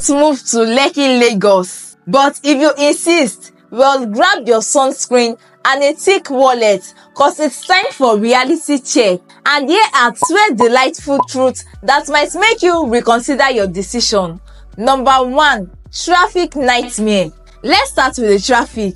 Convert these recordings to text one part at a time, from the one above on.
Don't move to Lekki, Lagos. But if you insist, well, grab your sunscreen and a thick wallet, cause it's time for reality check. And here are 12 delightful truths that might make you reconsider your decision. Number 1, traffic nightmare. Let's start with the traffic.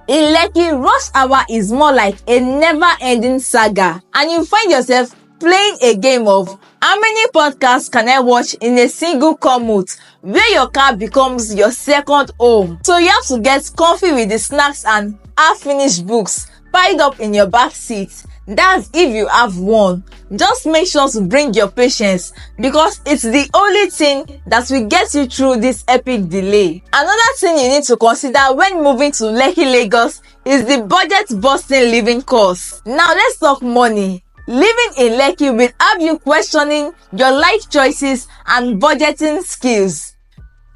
In Lekki, rush hour is more like a never-ending saga, and you find yourself playing a game of how many podcasts can I watch in a single commute, where your car becomes your second home. So you have to get comfy with the snacks and half-finished books piled up in your back seat. That's if you have one. Just make sure to bring your patience, because it's the only thing that will get you through this epic delay. Another thing you need to consider when moving to Lekki, Lagos is the budget-busting living cost. Now let's talk money. Living in Lekki will have you questioning your life choices and budgeting skills.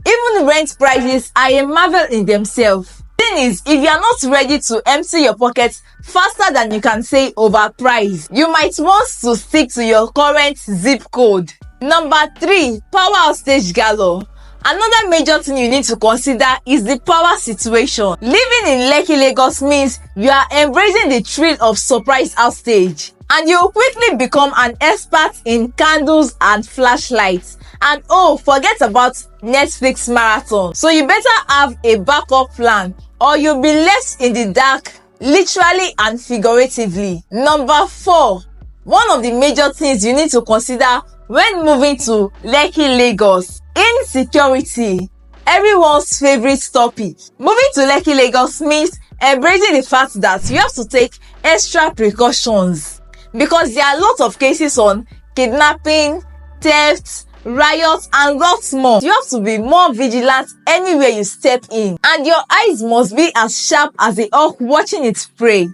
Even rent prices are a marvel in themselves. Thing is, if you are not ready to empty your pockets faster than you can say overpriced, you might want to stick to your current zip code. Number 3, power outage galore. Another major thing you need to consider is the power situation. Living in Lekki, Lagos means you are embracing the thrill of surprise outage, and you will quickly become an expert in candles and flashlights. And oh, forget about Netflix marathon. So you better have a backup plan, or you'll be left in the dark, literally and figuratively. Number 4, one of the major things you need to consider when moving to Lekki, Lagos: insecurity. Everyone's favorite topic. Moving to Lekki, Lagos means embracing the fact that you have to take extra precautions, because there are a lot of cases on kidnapping, theft, riots, and lots more. You have to be more vigilant anywhere you step in, and your eyes must be as sharp as a hawk watching its prey.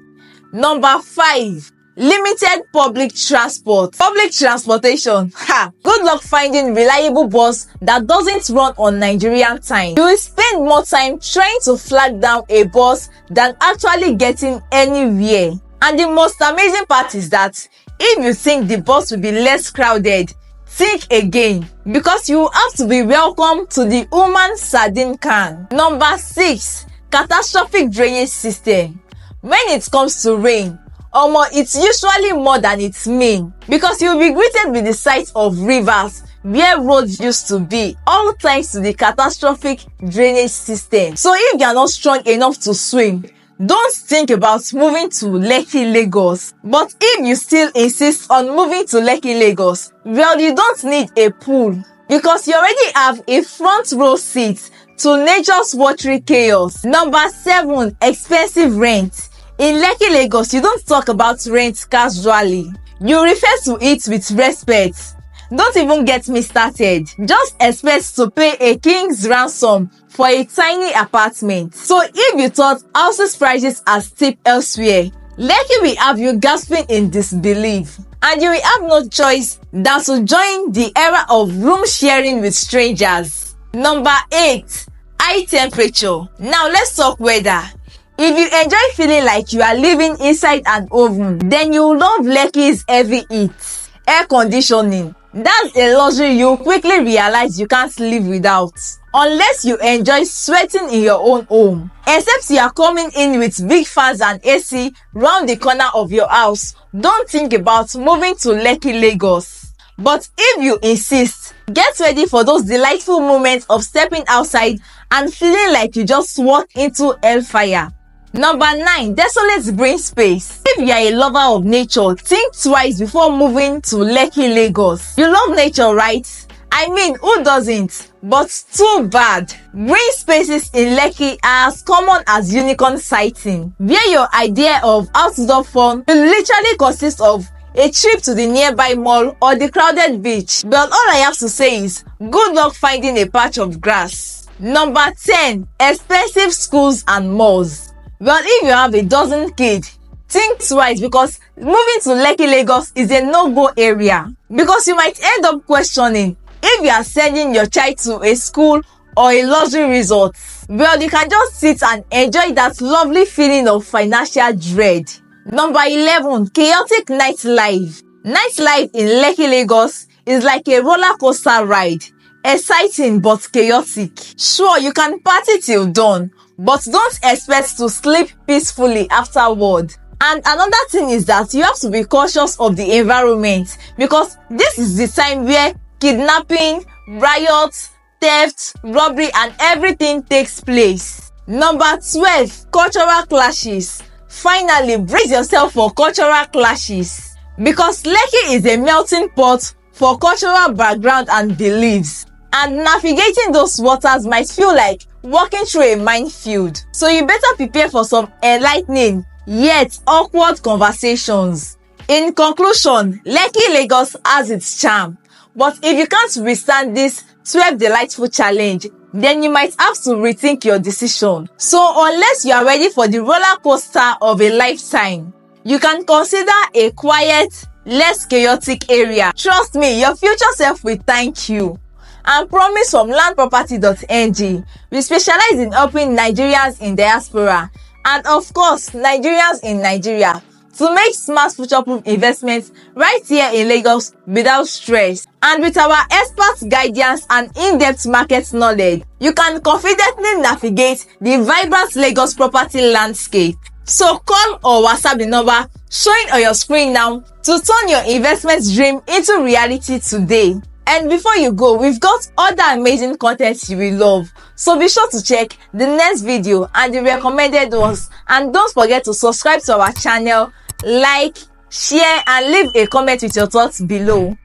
Number 5, limited public transport. Public transportation. Good luck finding reliable bus that doesn't run on Nigerian time. You will spend more time trying to flag down a bus than actually getting anywhere. And the most amazing part is that if you think the bus will be less crowded, think again, because you have to be welcome to the human sardine can. Number 6, catastrophic drainage system. When it comes to rain, it's usually more than it means, because you'll be greeted with the sight of rivers where roads used to be, all thanks to the catastrophic drainage system. So if you are not strong enough to swim, don't think about moving to Lekki, Lagos. But if you still insist on moving to Lekki, Lagos, well, you don't need a pool, because you already have a front row seat to nature's watery chaos. Number 7, expensive rent. In Lekki, Lagos, you don't talk about rent casually. You refer to it with respect. Don't even get me started. Just expect to pay a king's ransom for a tiny apartment. So if you thought houses prices are steep elsewhere, Lekki will have you gasping in disbelief, and you will have no choice than to join the era of room sharing with strangers. Number 8, high temperature. Now let's talk weather. If you enjoy feeling like you are living inside an oven, then you will love Lekki's heavy heat. Air conditioning. That's a luxury you quickly realize you can't live without, unless you enjoy sweating in your own home. Except you are coming in with big fans and AC round the corner of your house, don't think about moving to Lekki, Lagos. But if you insist, get ready for those delightful moments of stepping outside and feeling like you just walked into hellfire. Number 9, desolate green space. If you are a lover of nature, think twice before moving to Lekki, Lagos. You love nature, right? I mean, who doesn't? But too bad. Green spaces in Lekki are as common as unicorn sighting, where your idea of outdoor fun will literally consist of a trip to the nearby mall or the crowded beach. But all I have to say is, good luck finding a patch of grass. Number 10, expensive schools and malls. Well, if you have a dozen kids, think twice, because moving to Lekki, Lagos is a no-go area. Because you might end up questioning if you are sending your child to a school or a luxury resort. Well, you can just sit and enjoy that lovely feeling of financial dread. Number 11, chaotic nightlife. Nightlife in Lekki, Lagos is like a roller coaster ride. exciting but chaotic. Sure, you can party till dawn, but don't expect to sleep peacefully afterward. And another thing is that you have to be cautious of the environment, because this is the time where kidnapping, riots, theft, robbery and everything takes place. Number 12, cultural clashes. Finally, brace yourself for cultural clashes, because Lekki is a melting pot for cultural background and beliefs, and navigating those waters might feel like walking through a minefield. So you better prepare for some enlightening yet awkward conversations. In conclusion, Lekki Lagos has its charm, but if you can't withstand this 12 delightful challenge, then you might have to rethink your decision. So unless you are ready for the roller coaster of a lifetime, you can consider a quiet, less chaotic area. Trust me, your future self will thank you. And promise from landproperty.ng, we specialize in helping Nigerians in diaspora and of course Nigerians in Nigeria to make smart future-proof investments right here in Lagos without stress. And with our expert guidance and in-depth market knowledge, you can confidently navigate the vibrant Lagos property landscape. So call or WhatsApp the number showing on your screen now to turn your investment dream into reality today. And before you go, we've got other amazing content you will love. So be sure to check the next video and the recommended ones. And don't forget to subscribe to our channel, like, share and leave a comment with your thoughts below.